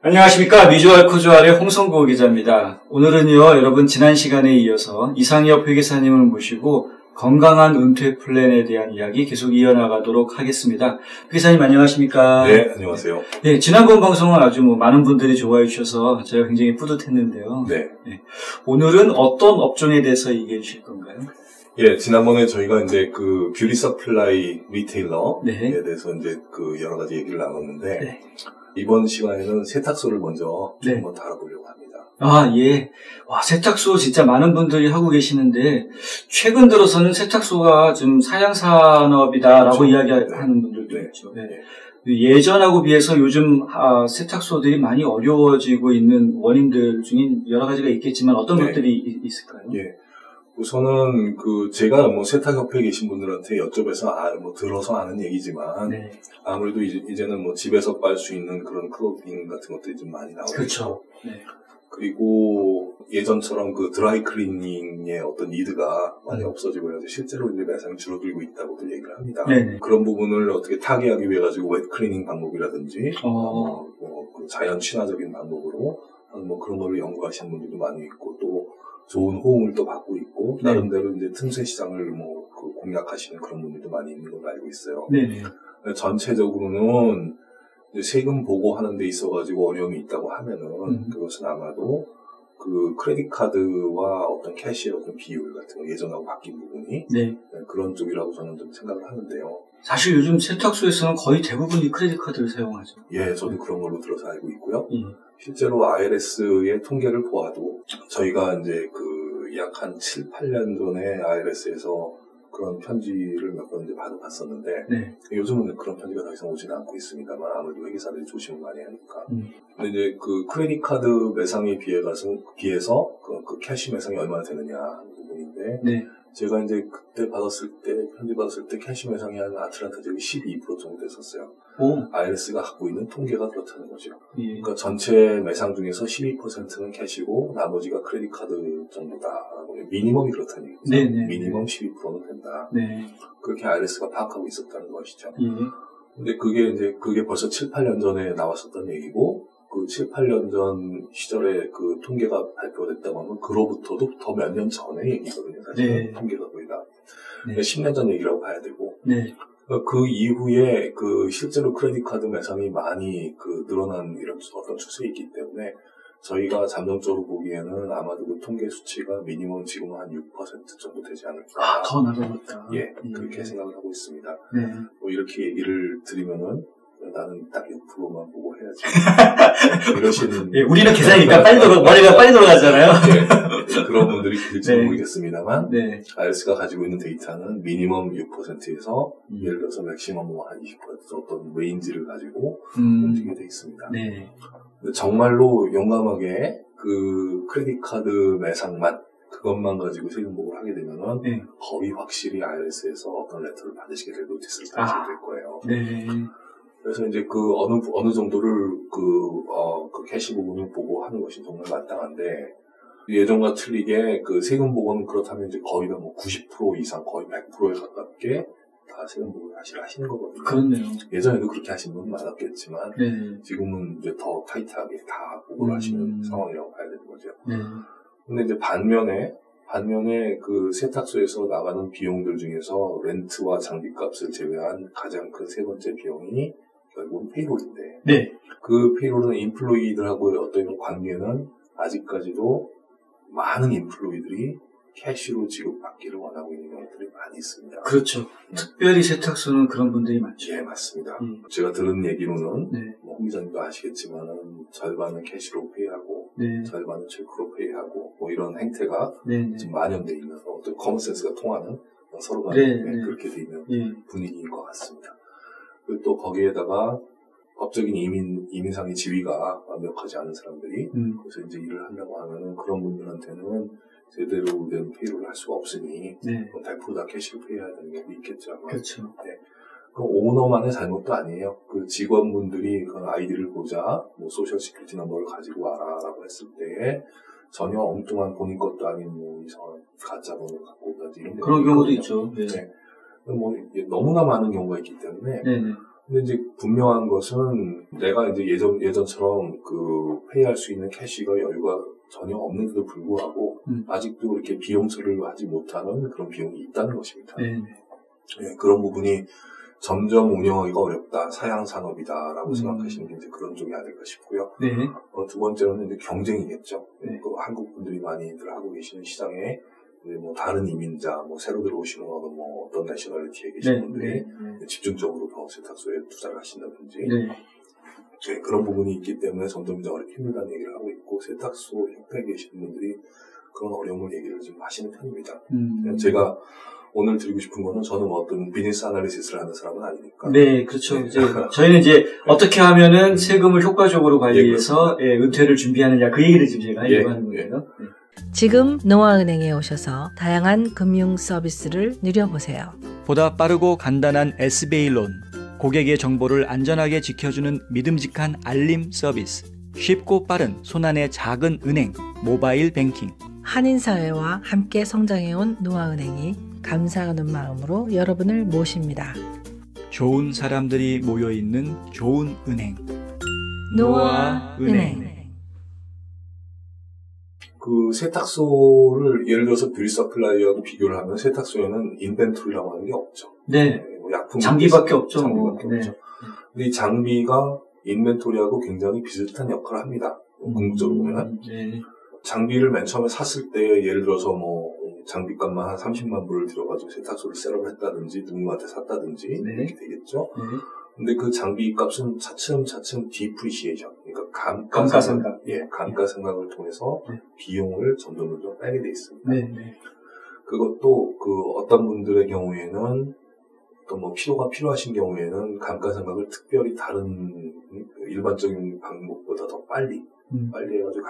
안녕하십니까. 미주알 코주알의 홍성구 기자입니다. 오늘은요, 여러분 지난 시간에 이어서 이상엽 회계사님을 모시고 건강한 은퇴 플랜에 대한 이야기 계속 이어나가도록 하겠습니다. 회계사님 안녕하십니까. 네, 안녕하세요. 네, 지난번 방송은 아주 많은 분들이 좋아해 주셔서 제가 굉장히 뿌듯했는데요. 네. 오늘은 어떤 업종에 대해서 얘기해 주실 건가요? 예, 지난번에 저희가 이제 그 뷰티 서플라이 리테일러에 네. 대해서 이제 그 여러 가지 얘기를 나눴는데, 네. 이번 시간에는 세탁소를 먼저 네. 한번 다뤄보려고 합니다. 아, 예. 와, 세탁소 진짜 많은 분들이 하고 계시는데, 최근 들어서는 세탁소가 좀 사양산업이다라고 그렇죠. 이야기하는 분들도 네. 있죠. 네. 예전하고 비해서 요즘 세탁소들이 많이 어려워지고 있는 원인들 중에 여러 가지가 있겠지만 어떤 네. 것들이 있을까요? 예. 우선은 제가 세탁협회에 계신 분들한테 여쭤봐서 들어서 아는 얘기지만, 네. 아무래도 이제는 집에서 빨 수 있는 그런 클로징 같은 것들이 좀 많이 나오고 그렇죠. 있고, 네. 그리고 예전처럼 드라이 클리닝의 어떤 니드가 많이 없어지고 해서 실제로 이제 매상이 줄어들고 있다고도 얘기를 합니다. 네네. 그런 부분을 어떻게 타개하기 위해 가지고 웹 클리닝 방법이라든지, 자연 친화적인 방법으로 그런 거를 연구하시는 분들도 많이 있고, 또 좋은 호응을 또 받고 있고, 네. 나름대로 이제 틈새 시장을 공략하시는 그런 분들도 많이 있는 걸로 알고 있어요. 네네. 전체적으로는 이제 세금 보고하는 데 있어가지고 어려움이 있다고 하면은, 그것은 아마도 크레딧 카드와 어떤 캐시의 어떤 비율 같은 거 예전하고 바뀐 부분이, 네. 그런 쪽이라고 저는 좀 생각을 하는데요. 사실 요즘 세탁소에서는 거의 대부분이 크레딧 카드를 사용하죠. 예, 저도 그런 걸로 들어서 알고 있고요. 예. 실제로 IRS의 통계를 보아도 저희가 이제 약 한 7, 8년 전에 IRS에서 그런 편지를 몇 번 이제 받아봤었는데, 네. 요즘은 그런 편지가 더 이상 오지는 않고 있습니다만, 아무래도 회계사들이 조심을 많이 하니까. 근데 이제 크레딧 카드 매상에 비해서 캐시 매상이 얼마나 되느냐 하는 부분인데, 네. 제가 이제 그때 편지 받았을 때 캐시 매상이 한 아틀란타 지역이 12% 정도 됐었어요. 오. IRS가 갖고 있는 통계가 그렇다는 거죠. 예. 그러니까 전체 매상 중에서 12%는 캐시고 나머지가 크레딧 카드 정도다. 미니멈이 그렇다는 얘기죠. 네네. 미니멈 12%는 된다. 네. 그렇게 IRS가 파악하고 있었다는 것이죠. 예. 근데 그게 벌써 7, 8년 전에 나왔었던 얘기고, 7, 8년 전 시절에 통계가 발표됐다고 하면 그로부터도 더 몇 년 전의 얘기거든요. 사실 네. 통계가 거의 다. 네. 10년 전 얘기라고 봐야 되고. 네. 그 이후에 실제로 크레딧 카드 매상이 많이 늘어난 이런 어떤 추세가 있기 때문에 저희가 잠정적으로 보기에는 아마도 통계 수치가 미니멈 지금 한 6% 정도 되지 않을까. 아, 더 나가겠다. 예, 그렇게 생각을 하고 있습니다. 네. 이렇게 얘기를 드리면은 나는 딱 6%만 보고 해야지. 이러시는. 예, 우리는 계산이니까 머리가 빨리 돌아가잖아요. 네, 그런 분들이 될지는 네. 모르겠습니다만, 네. IRS가 가지고 있는 데이터는 미니멈 6%에서 예를 들어서 맥시멈 한 20% 어떤 레인지를 가지고 움직이게 돼 있습니다. 네. 정말로 용감하게 크레딧 카드 매상만 그것만 가지고 세금 보고를 하게 되면은 네. 거의 확실히 IRS에서 어떤 레터를 받으시게 될 노티스를 받으시게 될 거예요. 네. 그래서 이제 어느 정도를 캐시 부분을 보고 하는 것이 정말 마땅한데, 예전과 틀리게 세금 보고는 그렇다면 이제 거의 다 90% 이상, 거의 100%에 가깝게 다 세금 보고를 하시는 거거든요. 그렇네요. 예전에도 그렇게 하신 분은 많았겠지만, 네. 지금은 이제 더 타이트하게 다 보고를 하시는 상황이라고 봐야 되는 거죠. 네. 근데 이제 반면에 세탁소에서 나가는 비용들 중에서 렌트와 장비값을 제외한 가장 큰 세 번째 비용이 결국은 페이롤인데, 네. 그 페이롤은 인플로이들하고의 어떤 관계는 아직까지도 많은 인플로이들이 캐시로 지급받기를 원하고 있는 경우들이 많이 있습니다. 그렇죠. 특별히 세탁소는 그런 분들이 많죠. 예, 맞습니다. 제가 들은 얘기로는, 네. 홍 기자님도 아시겠지만은, 절반은 캐시로 페이하고, 네. 절반은 체크로 페이하고, 이런 행태가 네. 지금 만연돼 있는 어떤 커먼센스가 통하는 서로 간에 네. 그렇게 돼 있는 예. 분위기인 것 같습니다. 그리고 또 거기에다가 법적인 이민상의 지위가 완벽하지 않은 사람들이 그래서 이제 일을 하려고 하면은 그런 분들한테는 제대로 된 페이로를 할 수가 없으니 네. 100% 다 캐시로 페이해야 되는 경우도 있겠죠. 아마. 그렇죠. 네. 그럼 오너만의 잘못도 아니에요. 직원분들이 그 아이디를 보자, 소셜 시큐리티 넘버를 가지고 와라라고 했을 때 전혀 엉뚱한 본인 것도 아닌 이상한 가짜 번호를 갖고 오다지 이런 그런 경우도 있죠. 네. 네. 너무나 많은 경우가 있기 때문에 네네. 근데 이제 분명한 것은 내가 이제 예전처럼 그 페이할 수 있는 캐시가 여유가 전혀 없는데도 불구하고 아직도 이렇게 비용 처리를 하지 못하는 그런 비용이 있다는 것입니다. 네, 그런 부분이 점점 운영하기가 어렵다, 사양 산업이다라고 생각하시는 게 이제 그런 쪽이 아닐까 싶고요. 네. 두 번째로는 이제 경쟁이겠죠. 네. 그 한국 분들이 많이들 하고 계시는 시장에 뭐 다른 이민자, 뭐 새로 들어오시는 어떤 내셔널리티에 계신 분들이 집중적으로 더 세탁소에 투자를 하신다든지. 네, 그런 부분이 있기 때문에 점점 이제 어렵게 힘들다는 얘기를 하고 있고, 세탁소 협회에 계시는 분들이 그런 어려움을 얘기를 좀 하시는 편입니다. 제가 오늘 드리고 싶은 거는 저는 어떤 비즈니스 아나리시스를 하는 사람은 아니니까. 네, 그렇죠. 네. 이제 저희는 이제 어떻게 하면은 세금을 효과적으로 관리해서 은퇴를 준비하느냐 그 얘기를 지금 제가 하려고 하는 거예요. 지금 노아은행에 오셔서 다양한 금융 서비스를 누려보세요. 보다 빠르고 간단한 SBA론, 고객의 정보를 안전하게 지켜주는 믿음직한 알림 서비스, 쉽고 빠른 손안의 작은 은행, 모바일 뱅킹. 한인사회와 함께 성장해온 노아은행이 감사하는 마음으로 여러분을 모십니다. 좋은 사람들이 모여있는 좋은 은행. 노아은행. 그 세탁소를 예를 들어서 뷰티 서플라이하고 비교를 하면 세탁소에는 인벤토리라고 하는 게 없죠. 네. 뭐 약품 장비밖에 없죠. 장비밖에 없죠. 근데 이 장비가 인벤토리하고 굉장히 비슷한 역할을 합니다. 궁극적으로 보면. 장비를 맨 처음에 샀을 때 예를 들어서 뭐 장비값만 한 30만 불을 들여가지고 세탁소를 셋업을 했다든지 누구한테 샀다든지 이렇게 되겠죠. 근데 그 장비 값은 차츰 디프리시에이션, 그러니까 감가상각, 감가상각을 통해서 비용을 점점 빼게 돼 있습니다. 그것도 그 어떤 분들의 경우에는 또 뭐 필요가 필요하신 경우에는 감가상각을 특별히 다른 일반적인 방법보다 더 빨리 해가지고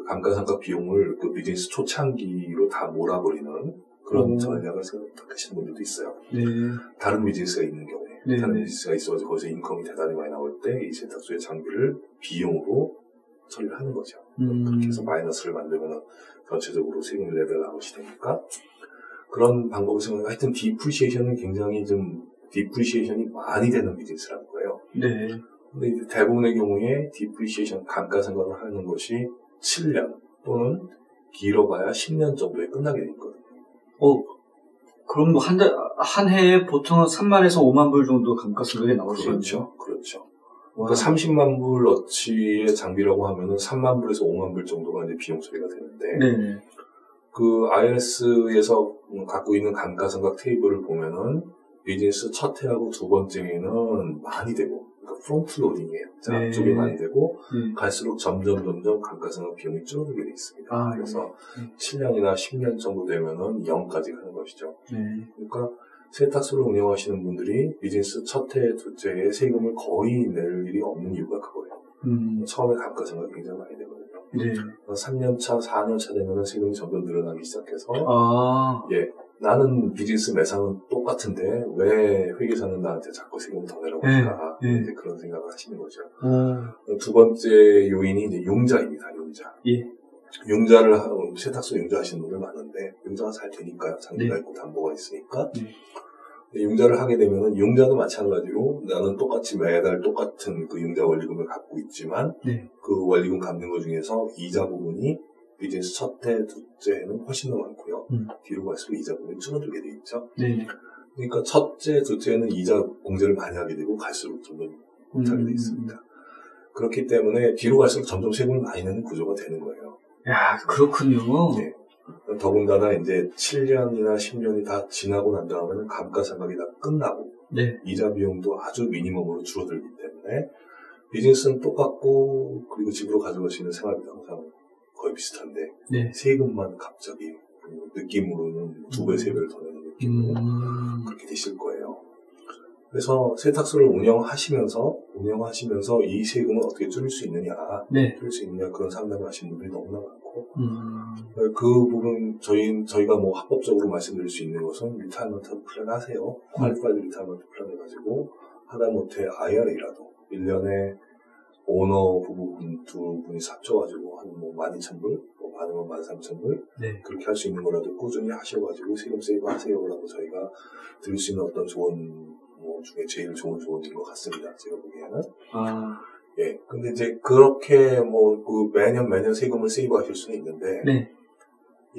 감가상각 비용을 그 비즈니스 초창기로 다 몰아버리는 그런 전략을 선택하시는 분들도 있어요. 다른 비즈니스가 있는 경우에. 다른 비즈니스가 있어가지고 거기서 인컴이 대단히 많이 나올 때 이 세탁소의 장비를 비용으로 처리를 하는 거죠. 그렇게 해서 마이너스를 만들면 전체적으로 세금 레벨 아웃이 되니까 그런 방법을 생각하고 하여튼 디프리시에이션은 굉장히 디프리시에이션이 많이 되는 비즈니스라는 거예요. 근데 이제 대부분의 경우에 디프리시에이션 감가상각을 하는 것이 7년 또는 길어봐야 10년 정도에 끝나게 돼 있거든요. 그럼 뭐 한 해에 보통 3만에서 5만 불 정도 감가상각이 나올 수 있죠. 그렇죠. 그러니까 30만 불 어치의 장비라고 하면은 3만 불에서 5만 불 정도가 이제 비용 처리가 되는데, 그 IRS에서 갖고 있는 감가상각 테이블을 보면은 비즈니스 첫 해하고 두 번째 해는 많이 되고, 그러니까 프론트 로딩이에요. 앞쪽이 많이 되고, 갈수록 점점 감가상각 비용이 줄어들게 돼 있습니다. 그래서 7년이나 10년 정도 되면은 0까지 가는 것이죠. 그러니까 세탁소를 운영하시는 분들이 비즈니스 첫 해, 둘째 해에 세금을 거의 낼 일이 없는 이유가 그거예요. 처음에 감가상각이 굉장히 많이 되거든요. 3년차, 4년차 되면은 세금이 점점 늘어나기 시작해서, 나는 비즈니스 매상은 똑같은데 왜 회계사는 나한테 자꾸 세금 더 내라고 할까? 이제 그런 생각을 하시는 거죠. 두 번째 요인이 이제 융자입니다. 융자를 세탁소 융자하시는 분들 많은데 융자가 잘 되니까요. 장비가 있고 담보가 있으니까. 융자를 하게 되면은 융자도 마찬가지로 나는 똑같이 매달 똑같은 그 융자 원리금을 갖고 있지만 그 원리금 갚는 것 중에서 이자 부분이 비즈니스 첫 해, 둘째 해는 훨씬 더 많고요. 뒤로 갈수록 이자 부분이 줄어들게 돼 있죠. 그러니까 첫째, 둘째 해는 이자 공제를 많이 하게 되고 갈수록 좀 더 못하게 돼 있습니다. 그렇기 때문에 뒤로 갈수록 점점 세금을 많이 내는 구조가 되는 거예요. 야, 그렇군요. 더군다나 이제 7년이나 10년이 다 지나고 난 다음에는 감가상각이 다 끝나고 이자 비용도 아주 미니멈으로 줄어들기 때문에 비즈니스는 똑같고 그리고 집으로 가져갈 수 있는 생활비도 항상 거의 비슷한데 세금만 갑자기 느낌으로는 2배, 3배를 더 내는 느낌으로 그렇게 되실 거예요. 그래서 세탁소를 운영하시면서 이 세금을 어떻게 줄일 수 있느냐, 그런 상담을 하시는 분들이 너무나 많고, 그 부분 저희가 뭐 합법적으로 말씀드릴 수 있는 것은 리타이먼트 플랜 하세요. 퀄리파이드 리타이먼트 플랜 해가지고 하다못해 IRA라도 1년에 오너 부부분 두 분이 합쳐가지고 한 뭐 12,000불, 뭐 많으면 13,000불 그렇게 할 수 있는 거라도 꾸준히 하셔가지고 세금 세이브 하세요라고 저희가 드릴 수 있는 어떤 좋은 중에 제일 좋은 조언인 것 같습니다. 제가 보기에는. 아. 예. 근데 이제 그렇게 매년 세금을 세이브하실 수는 있는데, 네.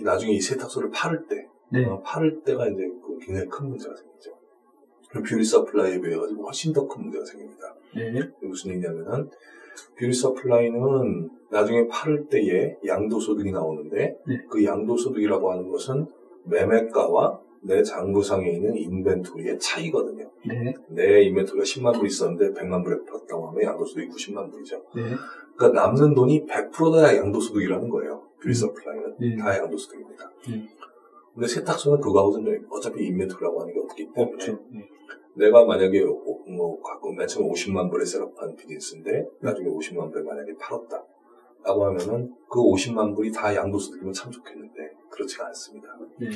나중에 이 세탁소를 팔을 때, 네. 팔을 때가 이제 굉장히 큰 문제가 생기죠. 뷰리 서플라이에 비해 가지고 훨씬 더 큰 문제가 생깁니다. 네. 무슨 얘기냐면은, 뷰리 서플라이는 나중에 팔을 때에 양도소득이 나오는데, 네. 그 양도소득이라고 하는 것은 매매가와 내 장부상에 있는 인벤토리의 차이거든요. 네. 내 인벤토리가 10만 불 있었는데 100만 불에 팔았다고 하면 양도소득이 90만 불이죠. 네. 그러니까 남는 돈이 100% 다 양도소득이라는 거예요. 뷰리 서플라이는 네. 다 양도소득입니다. 근데 세탁소는 그거하고는 어차피 인벤토리라고 하는 게 없기 때문에 없죠. 네. 내가 만약에 맨 처음에 50만 불에 셋업한 비즈니스인데 나중에 50만 불에 만약에 팔았다 라고 하면은 그 50만 불이 다 양도소득이면 참 좋겠는데 그렇지가 않습니다. 네.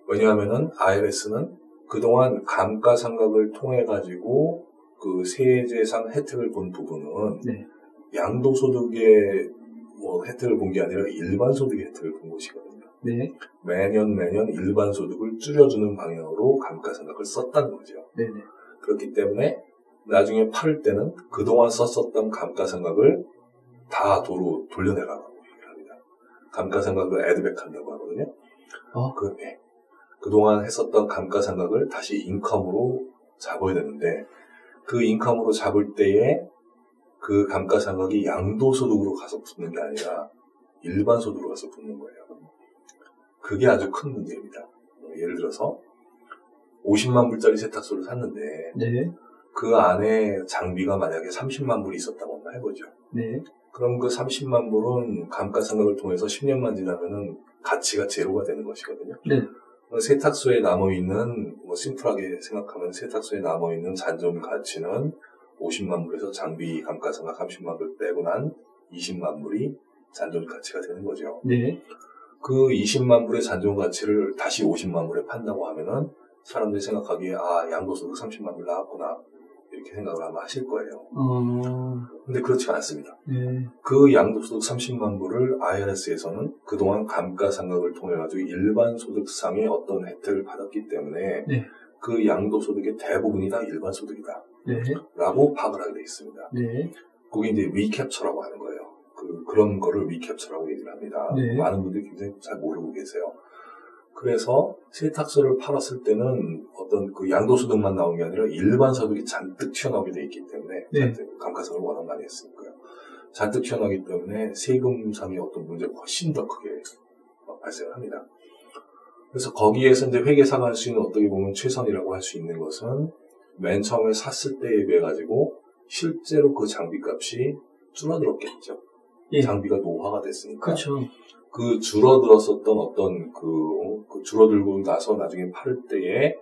왜냐하면은 IRS는 그동안 감가상각을 통해 가지고 그 세제상 혜택을 본 부분은 네. 양도소득의 혜택을 본 게 아니라 일반 소득의 혜택을 본 것이거든요. 네. 매년 일반 소득을 줄여주는 방향으로 감가상각을 썼다는 거죠. 네. 그렇기 때문에 나중에 팔을 때는 그동안 썼었던 감가상각을 다 도로 돌려내라고 얘기를 합니다. 감가상각을 애드백한다고 하거든요. 그동안 했었던 감가상각을 다시 인컴으로 잡아야 되는데 그 인컴으로 잡을 때에 그 감가상각이 양도소득으로 가서 붙는 게 아니라 일반 소득으로 가서 붙는 거예요. 그게 아주 큰 문제입니다. 예를 들어서 50만 불짜리 세탁소를 샀는데 네. 그 안에 장비가 만약에 30만 불이 있었다고 한번 해보죠. 네. 그럼 그 30만 불은 감가상각을 통해서 10년만 지나면은 가치가 제로가 되는 것이거든요. 네. 세탁소에 남아있는, 심플하게 생각하면 세탁소에 남아있는 잔존 가치는 50만 불에서 장비 감가상각 30만 불 빼고 난 20만 불이 잔존 가치가 되는 거죠. 네. 그 20만 불의 잔존 가치를 다시 50만 불에 판다고 하면은 사람들이 생각하기에 양도소득 30만 불 나왔구나 이렇게 생각을 아마 하실 거예요. 근데 그렇지가 않습니다. 네. 그 양도소득 30만 불을 IRS에서는 그동안 감가상각을 통해 가지고 일반 소득상의 어떤 혜택을 받았기 때문에 네. 그 양도소득의 대부분이 다 일반 소득이다. 네. 라고 파악을 하게 되어 있습니다. 네. 그게 이제 리캡처라고 하는 거예요. 그런 거를 리캡처라고 얘기를 합니다. 네. 많은 분들이 굉장히 잘 모르고 계세요. 그래서 세탁소를 팔았을 때는 어떤 그 양도소득만 나온 게 아니라 일반 소득이 잔뜩 튀어나오게 돼 있기 때문에 네. 감가상을 워낙 많이 했으니까요. 잔뜩 튀어나오기 때문에 세금상의 어떤 문제가 훨씬 더 크게 발생을 합니다. 그래서 거기에서 이제 회계사가 할 수 있는 어떻게 보면 최선이라고 할 수 있는 것은 맨 처음에 샀을 때에 비해 가지고 실제로 그 장비값이 줄어들었겠죠. 예. 장비가 노화가 됐으니까. 그렇죠. 그 줄어들었었던 어떤 그 줄어들고 나서 나중에 팔을 때에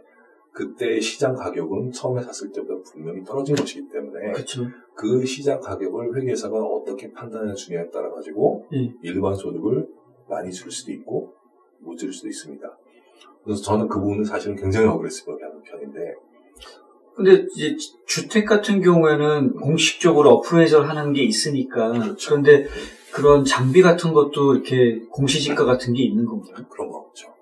그때의 시장 가격은 처음에 샀을 때보다 분명히 떨어진 것이기 때문에 그렇죠. 그 시장 가격을 회계사가 어떻게 판단해 주냐에 따라 가지고 일반 소득을 많이 줄 수도 있고 못 줄 수도 있습니다. 그래서 저는 그 부분은 사실은 굉장히 어그레시브하게 하는 편인데. 근데 이제 주택 같은 경우에는 공식적으로 어프레이저를 하는 게 있으니까. 그렇죠. 그런데 그런 장비 같은 것도 이렇게 공시지가 같은 게 있는 건가요? 그런 거 없죠.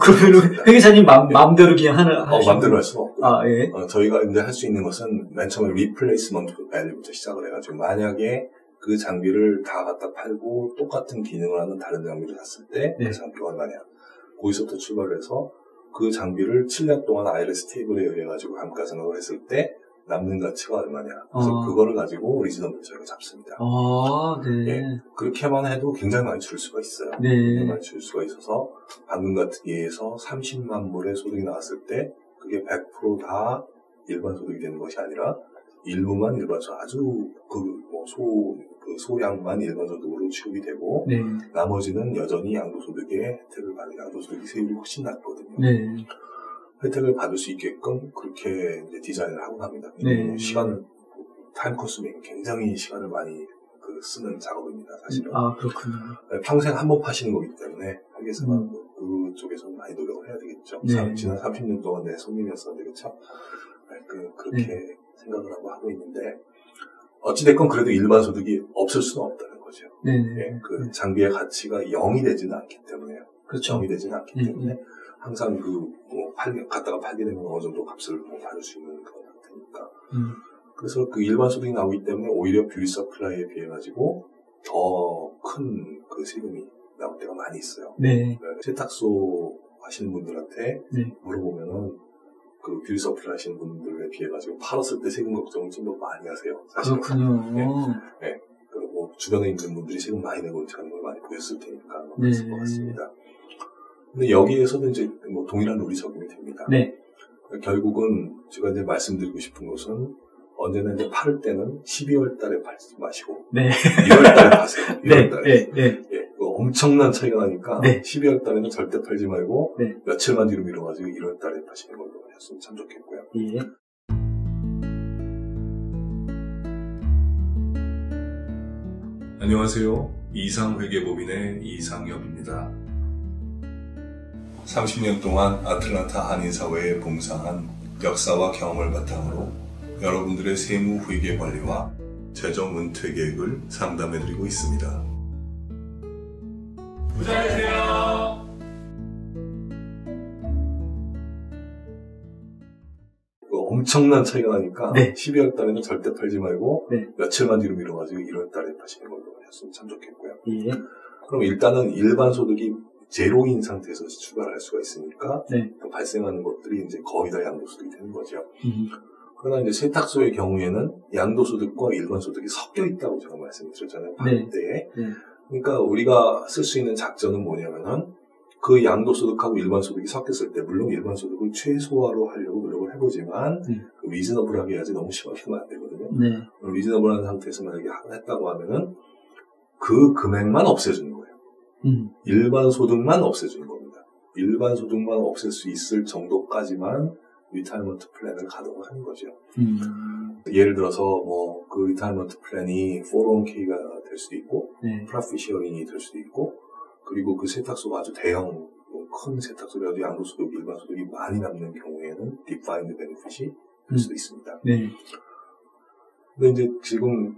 그러면은 회계사님 마음대로 그냥 마음대로 할 수는 없고. 예. 저희가 이제 할 수 있는 것은 맨 처음에 리플레이스먼트 밸류부터 시작을 해가지고 만약에 그 장비를 다 갖다 팔고 똑같은 기능을 하는 다른 장비를 샀을 때 그 장비가 얼마냐. 거기서부터 출발을 해서 그 장비를 7년 동안 IRS 테이블에 의해가지고 감가상각을 했을 때 남는 가치가 얼마냐. 그래서 그거를 가지고 리즈너블 저희가 잡습니다. 네. 예, 그렇게만 해도 굉장히 많이 줄 수가 있어요. 네. 굉장히 많이 줄 수가 있어서 방금 같은 예에서 30만 불의 소득이 나왔을 때 그게 100% 다 일반 소득이 되는 것이 아니라 일부만 일반 소득, 아주 소량만 일반 소득으로 취급이 되고 네. 나머지는 여전히 양도소득의 혜택을 받는 양도소득이 세율이 훨씬 낮거든요. 네. 혜택을 받을 수 있게끔 그렇게 이제 디자인을 하고 합니다. 네. 타임 컨수밍 굉장히 시간을 많이 쓰는 작업입니다, 사실은. 그렇군요. 평생 한 번 파시는 거기 때문에 회계사가 그쪽에서 많이 노력을 해야 되겠죠. 네. 지난 30년 동안 내 손님이었었는데, 그렇죠? 그렇게 생각을 하고 있는데 어찌됐건 그래도 일반 소득이 없을 수는 없다는 거죠. 네. 장비의 가치가 0이 되지는 않기 때문에요. 그렇죠. 0이 되지는 않기 때문에 항상 갖다가 팔게 되면 어느 정도 값을 받을 수 있는 그런 상태니까. 그래서 그 일반 소득이 나오기 때문에 오히려 뷰티 서플라이에 비해 가지고 더 큰 그 세금이 나올 때가 많이 있어요. 네. 세탁소 하시는 분들한테 네. 물어보면은 그 뷰티 서플라이 하시는 분들에 비해 가지고 팔았을 때 세금 걱정을 좀 더 많이 하세요. 사실은. 그렇군요. 네. 뭐 주변에 있는 분들이 세금 많이 내고 하는 걸 많이 보였을 테니까 네. 그랬을 것 같습니다. 근데 여기에서도 이제 뭐 동일한 룰이 적용이 됩니다. 네. 결국은 제가 이제 말씀드리고 싶은 것은 언제나 이제 팔을 때는 12월 달에 팔지 마시고 네. 1월 달에 파세요. 1월 달에. 네. 예, 엄청난 차이가 나니까 네. 12월 달에는 절대 팔지 말고 네. 며칠만 뒤로 미뤄가지고 1월 달에 파시는 걸로 했으면 참 좋겠고요. 예. 안녕하세요. 이상회계법인의 이상엽입니다. 30년 동안 아틀란타 한인사회에 봉사한 역사와 경험을 바탕으로 여러분들의 세무 회계 관리와 재정 은퇴 계획을 상담해드리고 있습니다. 부자 되세요. 엄청난 차이가 나니까 네. 12월 달에는 절대 팔지 말고 네. 며칠만 뒤로 미뤄가지고 1월 달에 파시는 걸로 했으면 참 좋겠고요. 예. 그럼 일단은 일반 소득이 제로인 상태에서 출발할 수가 있으니까 네. 발생하는 것들이 이제 거의 다 양도소득이 되는 거죠. 그러나 이제 세탁소의 경우에는 양도소득과 일반 소득이 섞여 있다고 제가 말씀드렸잖아요. 반대에. 네. 그러니까 우리가 쓸 수 있는 작전은 뭐냐면은 그 양도소득하고 일반 소득이 섞였을 때 물론 일반 소득을 최소화로 하려고 노력을 해보지만 리즈너블하게 해야지 너무 심하게 하면 안 되거든요. 네. 리즈너블한 상태에서 만약에 했다고 하면은 그 금액만 없애주는 거예요. 일반 소득만 없애주는 겁니다. 일반 소득만 없앨 수 있을 정도까지만 리타이먼트 플랜을 가동을 하는 거죠. 예를 들어서 뭐 그 리타이먼트 플랜이 401k가 될 수도 있고 네. 프로핏 쉐어링이 될 수도 있고 그리고 그 세탁소가 아주 대형 큰 세탁소라도 양도소득, 일반 소득이 많이 남는 경우에는 디파인드 베네핏이 될 수도 있습니다. 네. 근데 이제 지금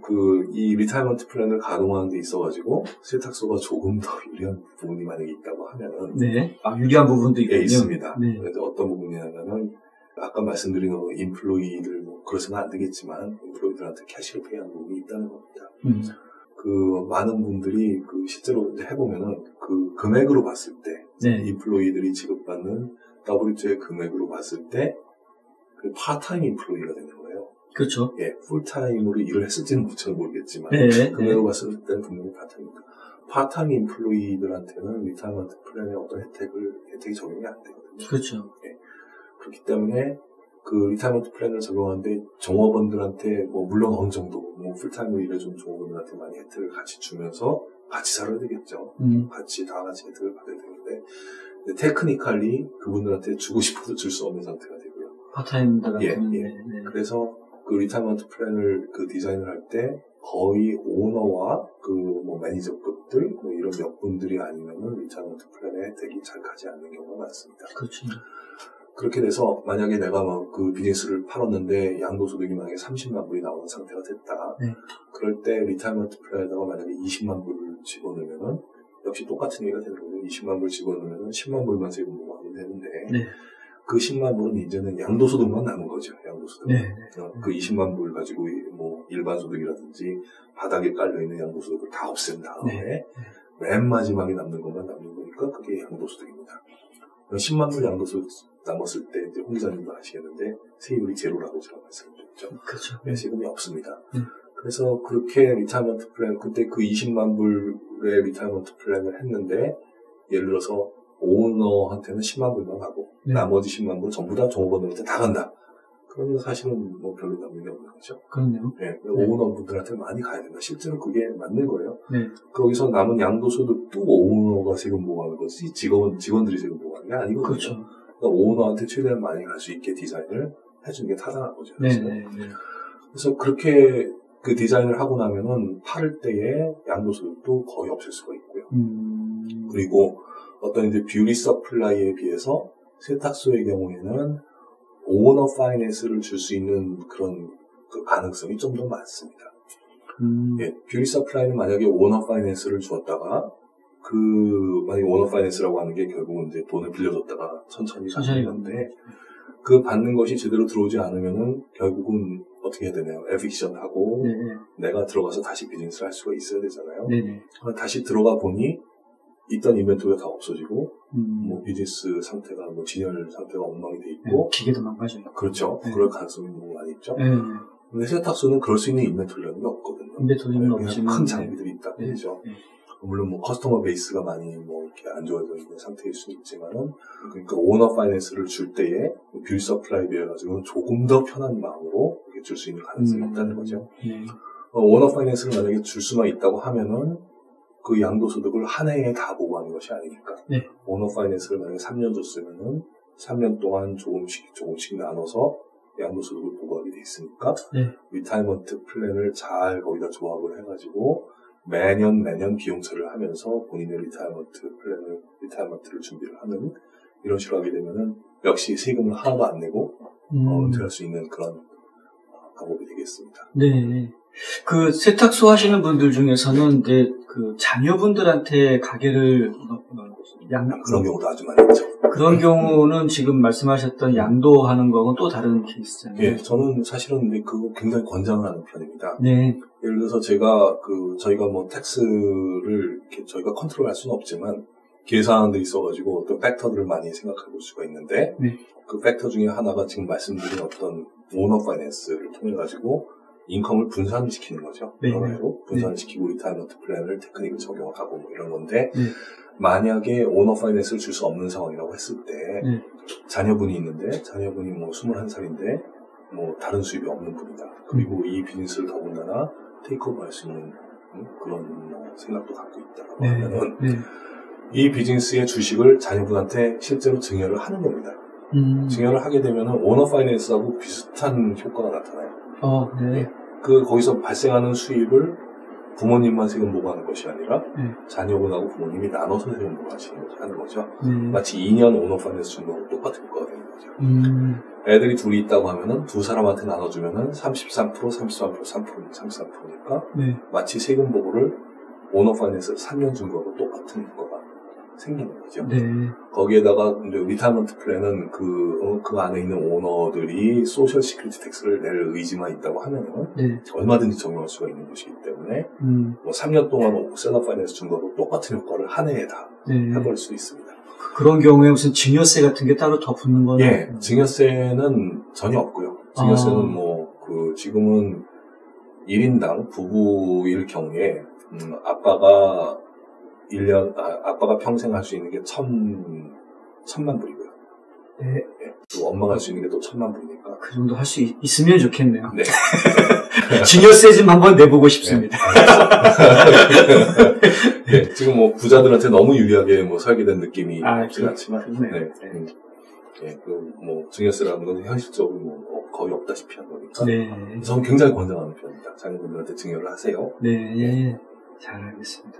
이 리타이먼트 플랜을 가동하는 데 있어가지고 세탁소가 조금 더 유리한 부분이 만약에 있다고 하면은 네. 유리한 부분도 있군요. 있습니다. 네. 그래서 어떤 부분이냐면은 아까 말씀드린 인플로이들 그래서는 안 되겠지만 인플로이들한테 캐시를 페이하는 부분이 있다는 겁니다. 많은 분들이 실제로 이제 해보면은 금액으로 봤을 때 네. 인플로이들이 지급받는 WTO의 금액으로 봤을 때 파타임 인플로이가 되는 거예요. 그렇죠. 예, 풀타임으로 일을 했을지는 잘 모르겠지만 네. 금액으로 봤을 때는 분명히 파타임입니다. 파타임 인플로이들한테는 리타이먼트 플랜의 어떤 혜택이 적용이 안 되거든요. 그렇죠. 예, 그렇기 때문에 리타이먼트 플랜을 적용하는데 종업원들한테 물론 어느 정도 풀타임으로 일해준 종업원들한테 많이 혜택을 같이 주면서 같이 살아야 되겠죠. 다 같이 혜택을 받아야 되는데 테크니컬리 그분들한테 주고 싶어도 줄 수 없는 상태가 되고요. 파타임들한테는. 예. 네. 그래서 리타이먼트 플랜을 디자인을 할 때 거의 오너와 매니저급들 이런 몇 분들이 아니면은 리타이먼트 플랜의 혜택이 잘 가지 않는 경우가 많습니다. 그렇죠. 그렇게 돼서 만약에 내가 비즈니스를 팔았는데 양도소득이 만약에 30만 불이 나오는 상태가 됐다. 네. 그럴 때 리타이먼트 플랜에다가 만약에 20만 불을 집어넣으면은 역시 똑같은 얘기가 되는 거죠. 20만 불 집어넣으면은 10만 불만 세금 부과하면 되는데 네. 그 10만 불은 이제는 양도소득만 남은 거죠. 양도소득. 네. 그 20만 불 가지고 일반 소득이라든지 바닥에 깔려있는 양도소득을 다 없앤 다음에 네. 맨 마지막에 남는 것만 남는 거니까 그게 양도소득입니다. 10만 불 양도소득 남았을 때 이제 홍 기자님도 아시겠는데 세율이 제로라고 제가 말씀드렸죠. 그렇죠. 네, 세금이 없습니다. 그래서 그렇게 리타이먼트 플랜 그때 20만 불의 리타이먼트 플랜을 했는데 예를 들어서 오너한테는 10만 불만 가고 네. 나머지 10만 불 전부 다 종업원들한테 다 간다. 그러면 사실은 별로 남는 게 없는 거죠. 그렇네요. 네, 오너분들한테 많이 가야 된다. 실제로 그게 맞는 거예요. 네. 거기서 남은 양도소득도 오너가 세금 보고하는 거지 직원들이 세금 보고하는 게 아니거든요. 그렇죠. 그러니까 오너한테 최대한 많이 갈 수 있게 디자인을 해주는 게 타당한 거죠. 네. 그래서 그렇게 디자인을 하고 나면은 팔을 때에 양도소득도 거의 없앨 수가 있고요. 그리고 어떤 이제 뷰티 서플라이에 비해서 세탁소의 경우에는 오너 파이낸스를 줄 수 있는 그런 가능성이 좀 더 많습니다. 예, 뷰티 서플라이는 만약에 오너 파이낸스를 주었다가 만약에 오너 파이낸스라고 하는 게 결국은 이제 돈을 빌려줬다가 천천히 천천히 받는 건데, 그 받는 것이 제대로 들어오지 않으면은 결국은 어떻게 해야 되나요? 에빅션 하고, 내가 들어가서 다시 비즈니스를 할 수가 있어야 되잖아요. 다시 들어가 보니, 있던 이벤토가 다 없어지고, 뭐 비즈니스 상태가, 뭐 진열 상태가 엉망이 돼 있고, 기계도 망가져요. 그렇죠. 그럴 가능성이 너무 많이 있죠. 근데 세탁소는 그럴 수 있는 인벤토리라는 게 없거든요. 인벤토리는 없지만 큰 장비들이 있다 그러죠. 물론 뭐 커스터머 베이스가 많이 뭐 이렇게 안 좋아져 있는 상태일 수는 있지만은, 그러니까 오너 파이낸스를 줄 때에 빌 서플라이 비해가지고 조금 더 편한 마음으로 줄 수 있는 가능성이 있다는 거죠. 오너 파이낸스를 만약에 줄 수만 있다고 하면은 그 양도소득을 한 해에 다 보고하는 것이 아니니까. 오너 파이낸스를 만약에 3년 줬으면은 3년 동안 조금씩 나눠서 양도소득을 보고하게 돼 있으니까 리타이먼트 플랜을 잘 거기다 조합을 해가지고 매년 비용처리를 하면서 본인의 리타이먼트를 준비를 하는, 이런 식으로 하게 되면은 역시 세금을 하나도 안 내고 은퇴할 수 있는 그런 방법이 되겠습니다. 네. 그 세탁소 하시는 분들 중에서는 이제 그 자녀분들한테 가게를 그런 경우도 아주 많이 있죠. 그런 경우는 지금 말씀하셨던 양도하는 거하고는 또 다른 케이스잖아요. 예, 저는 사실은 그거 굉장히 권장을 하는 편입니다. 네. 예를 들어서 저희가 뭐 텍스를 이렇게 저희가 컨트롤할 수는 없지만 계산들이 있어가지고 어떤 팩터들을 많이 생각해 볼 수가 있는데, 그 팩터 중에 하나가 지금 말씀드린 어떤 오너 파이낸스를 통해 가지고 인컴을 분산시키는 거죠. 그런 분산시키고 리타이먼트 플랜을 테크닉을 적용하고 뭐 이런 건데, 만약에 오너 파이낸스를 줄 수 없는 상황이라고 했을 때, 자녀분이 있는데, 자녀분이 뭐 21살인데, 뭐 다른 수입이 없는 분이다. 그리고 이 비즈니스를 더군다나 테이크오버 할 수 있는 그런 생각도 갖고 있다고 하면은, 이 비즈니스의 주식을 자녀분한테 실제로 증여를 하는 겁니다. 증여를 하게 되면은 오너 파이낸스하고 비슷한 효과가 나타나요. 거기서 발생하는 수입을 부모님만 세금 보고하는 것이 아니라 자녀분하고 부모님이 나눠서 세금 보고하는 거죠. 마치 2년 오너 파이낸스 준 거하고 똑같은 효과가 되는 거죠. 애들이 둘이 있다고 하면은 두 사람한테 나눠주면은 33%니까 마치 세금 보고를 오너 파이낸스 3년 준 거하고 똑같은 효과가 생기는 거죠. 거기에다가 이제 리타이먼트 플랜은 그 안에 있는 오너들이 소셜 시큐리티 텍스를 낼 의지만 있다고 하면은 얼마든지 적용할 수가 있는 것이기 때문에 뭐 3년 동안 셀러 파이낸스 준 거로 똑같은 효과를 한 해에 다 해볼 수 있습니다. 그런 경우에 무슨 증여세 같은 게 따로 더 붙는 거는? 예, 증여세는 전혀 없고요. 증여세는 지금은 1인당 부부일 경우에 아빠가 평생 할 수 있는 게 1,000만 불이고요. 또 엄마가 할 수 있는 게 또 1,000만 불이니까. 그 정도 할 수 있으면 좋겠네요. 네. 증여세 좀 한번 내보고 싶습니다. 네, 지금 뭐 부자들한테 너무 유리하게 뭐 설계된 느낌이 없진 않지만. 뭐 증여세라는 건 현실적으로 뭐 거의 없다시피 한 거니까. 저는 굉장히 권장하는 편입니다. 자녀분들한테 증여를 하세요. 잘 알겠습니다.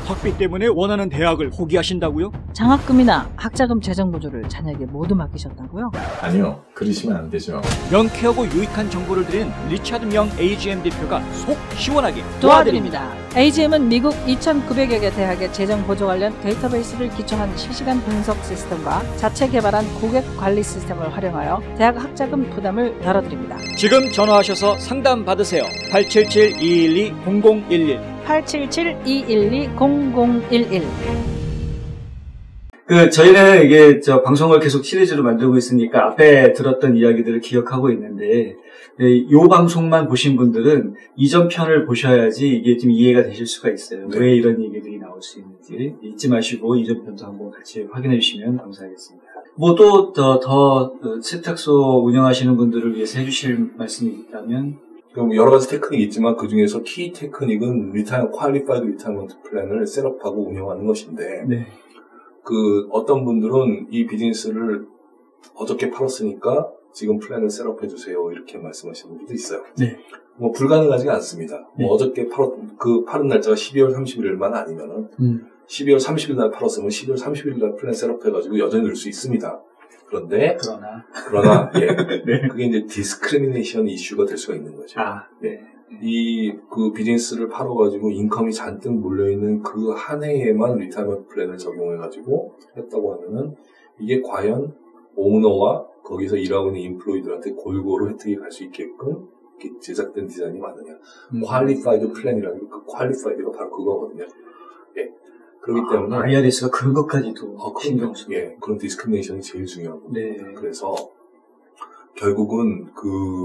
학비 때문에 원하는 대학을 포기하신다고요? 장학금이나 학자금 재정 보조를 자녀에게 모두 맡기셨다고요? 아니요, 그러시면 안 되죠. 명쾌하고 유익한 정보를 드리는 리차드 명 AGM 대표가 속 시원하게 도와드립니다. AGM은 미국 2,900여 개 대학의 재정 보조 관련 데이터베이스를 기초한 실시간 분석 시스템과 자체 개발한 고객 관리 시스템을 활용하여 대학 학자금 부담을 덜어드립니다. 지금 전화하셔서 상담 받으세요. 877-212-0011 877-212-0011. 저희는 이게 방송을 계속 시리즈로 만들고 있으니까 앞에 들었던 이야기들을 기억하고 있는데, 이 방송만 보신 분들은 이전 편을 보셔야지 이게 좀 이해가 되실 수가 있어요. 왜 이런 얘기들이 나올 수 있는지 잊지 마시고 이전 편도 한번 같이 확인해 주시면 감사하겠습니다. 뭐 또 더 세탁소 운영하시는 분들을 위해서 해주실 말씀이 있다면? 그럼 여러 가지 테크닉이 있지만 그 중에서 키 테크닉은 퀄리파이드 리타이먼트 플랜을 셋업하고 운영하는 것인데, 어떤 분들은 이 비즈니스를 어저께 팔았으니까 지금 플랜을 셋업해 주세요 이렇게 말씀하시는 분들도 있어요. 뭐 불가능하지가 않습니다. 뭐 어저께 팔은 날짜가 12월 31일만 아니면은 12월 30일 날 팔았으면 12월 30일 날 플랜 셋업해 가지고 여전히 넣을 수 있습니다. 그러나 그게 이제 디스크리미네이션 이슈가 될 수가 있는 거죠. 그 비즈니스를 팔아가지고 인컴이 잔뜩 몰려있는 그 한 해에만 리타이먼트 플랜을 적용해가지고 했다고 하면은 이게 과연 오너와 거기서 일하고 있는 인플로이들한테 골고루 혜택이 갈 수 있게끔 이렇게 제작된 디자인이 맞느냐. 퀄리파이드 플랜이라는 그 퀄리파이드가 바로 그거거든요. 예. 그렇기 때문에. IRS가 그런 것까지도 신경 쓰고. 예. 그런 디스크리미네이션이 제일 중요하고. 네. 그래서 결국은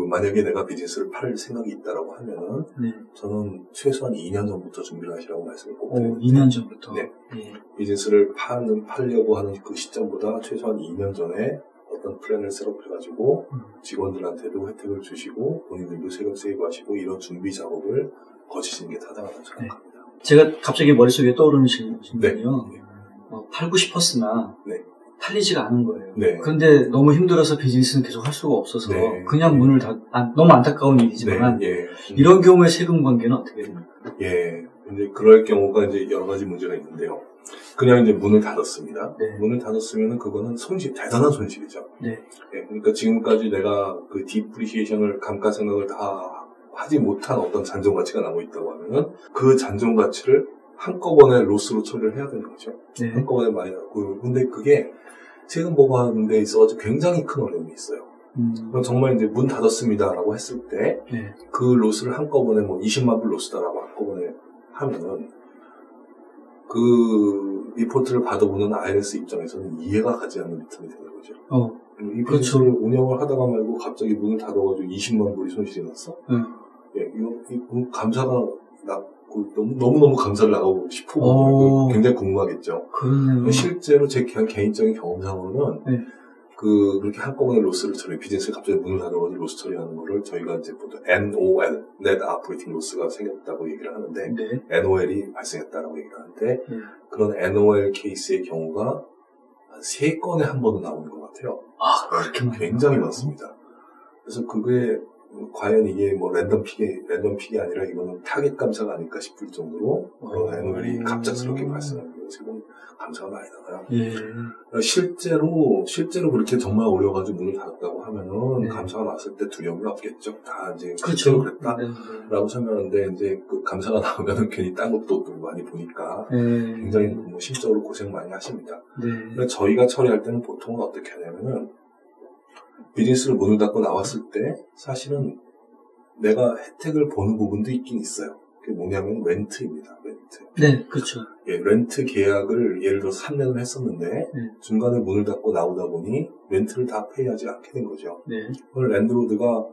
만약에 내가 비즈니스를 팔 생각이 있다라고 하면은. 네. 저는 최소한 2년 전부터 준비를 하시라고 말씀을 꼭 드립니다. 2년 전부터? 네. 예. 비즈니스를 팔려고 하는 그 시점보다 최소한 2년 전에 어떤 플랜을 셋업해가지고 직원들한테도 혜택을 주시고 본인들도 세금 세이브하시고 이런 준비 작업을 거치시는 게 타당하다고 생각합니다. 제가 갑자기 머릿속에 떠오르는 질문이요. 네. 팔고 싶었으나 네. 팔리지가 않은 거예요. 네. 그런데 너무 힘들어서 비즈니스는 계속 할 수가 없어서 네. 그냥 문을 너무 안타까운 일이지만 네. 예. 이런 경우에 세금 관계는 어떻게 됩니까? 예. 근데 그럴 경우가 이제 여러 가지 문제가 있는데요. 그냥 이제 문을 닫았습니다. 네. 문을 닫았으면은 그거는 대단한 손실이죠. 네. 예. 그러니까 지금까지 내가 그 디프리시에이션을 감가상각을 다 하지 못한 어떤 잔존 가치가 남아 있다고 하면은 그 잔존 가치를 한꺼번에 로스로 처리를 해야 되는 거죠. 네. 한꺼번에 많이 나고. 근데 그게 세금 보고하는 데 있어서 굉장히 큰 어려움이 있어요. 그럼 정말 이제 문 닫았습니다라고 했을 때, 네. 그 로스를 한꺼번에 20만 불 로스다라고 한꺼번에 하면은, 그 리포트를 받아보는 IRS 입장에서는 이해가 가지 않는 리턴이 되는 거죠. 이 비즈니스를 운영을 하다가 말고 갑자기 문을 닫아가지고 20만 불이 손실이 났어? 예, 이거 감사가 너무너무 감사를 나가고 싶고, 굉장히 궁금하겠죠. 그러네요. 실제로 제 개인적인 경험상으로는, 네. 그렇게 한꺼번에 로스를 비즈니스를 갑자기 문을 닫아가지고 로스 처리하는 거를 저희가 이제 보통 NOL, Net Operating Loss가 생겼다고 얘기를 하는데, 네. NOL이 발생했다라고 얘기를 하는데, 그런 NOL 케이스의 경우가 한 3건에 한 번은 나오는 것 같아요. 그렇게 많아요? 굉장히 많습니다. 그래서 그게, 과연 이게 랜덤픽이 아니라 이거는 타겟 감사가 아닐까 싶을 정도로 그런 NOL이 갑작스럽게 발생하고 지금 감사가 많이 나와요. 예. 실제로 그렇게 정말 어려워가지고 문을 닫았다고 하면은 네. 감사가 났을 때 두려움이 없겠죠. 다 이제 그렇죠. 실제로 그랬다. 네. 라고 설명하는데 이제 그 감사가 나오면은 괜히 딴 것도 또 많이 보니까 굉장히 심적으로 고생 많이 하십니다. 네. 그래서 저희가 처리할 때는 보통은 어떻게 하냐면은 비즈니스를 문을 닫고 나왔을 때 사실은 내가 혜택을 보는 부분도 있긴 있어요. 그게 뭐냐면 렌트입니다. 렌트. 네, 그렇죠. 예, 렌트 계약을 예를 들어서 3년을 했었는데 중간에 문을 닫고 나오다 보니 렌트를 다 페이하지 않게 된 거죠. 네. 그걸 랜드로드가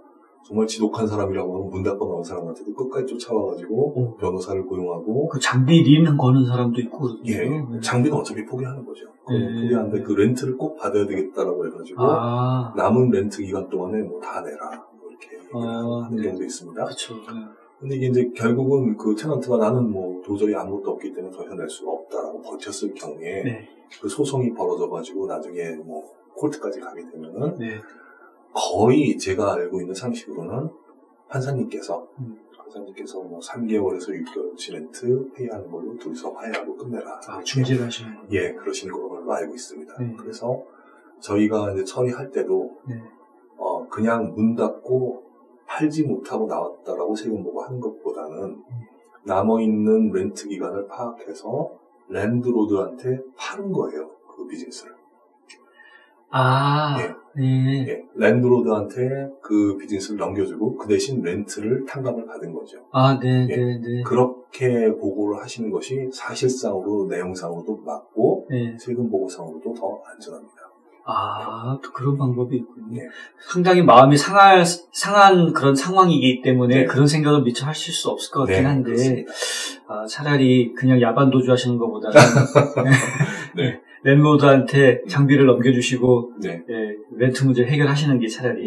정말 지독한 사람이라고 하면 문 닫고 나온 사람한테도 끝까지 쫓아와가지고 변호사를 고용하고 그 장비 리는 거는 사람도 있고 그렇죠. 예, 장비는 어차피 포기하는 거죠. 포기하는데 그 렌트를 꼭 받아야 되겠다라고 해가지고 남은 렌트 기간 동안에 뭐 다 내라 이렇게 하는 경우도 있습니다. 그렇죠. 근데 이게 이제 결국은 그 테넌트가 나는 뭐 도저히 아무것도 없기 때문에 더 이상 낼 수가 없다라고 버텼을 경우에 그 소송이 벌어져가지고 나중에 뭐 콜트까지 가게 되면은 거의 제가 알고 있는 상식으로는 판사님께서 뭐 3개월에서 6개월치 렌트 페이하는 걸로 둘이서 화해하고 끝내라. 중재를 하시는 거예요? 예, 그러신 걸로 알고 있습니다. 그래서 저희가 이제 처리할 때도 그냥 문 닫고 팔지 못하고 나왔다라고 세금 보고 하는 것보다는 남아있는 렌트 기간을 파악해서 랜드로드한테 파는 거예요. 그 비즈니스를. 예, 랜드로드한테 그 비즈니스를 넘겨주고 그 대신 렌트를 탕감을 받은 거죠. 네. 그렇게 보고를 하시는 것이 사실상으로 내용상으로도 맞고 세금 보고상으로도 더 안전합니다. 또 그런 방법이 있군요. 상당히 마음이 상한 그런 상황이기 때문에 그런 생각을 미처 하실 수 없을 것 같긴 한데, 차라리 그냥 야반 도주하시는 것보다는, 랜드로드한테 장비를 넘겨주시고, 렌트 문제 해결하시는 게 차라리.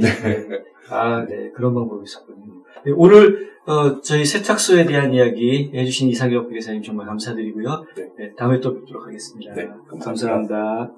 그런 방법이 있었군요. 오늘, 저희 세탁소에 대한 이야기 해주신 이상엽 회계사님 정말 감사드리고요. 다음에 또 뵙도록 하겠습니다. 감사합니다. 감사합니다.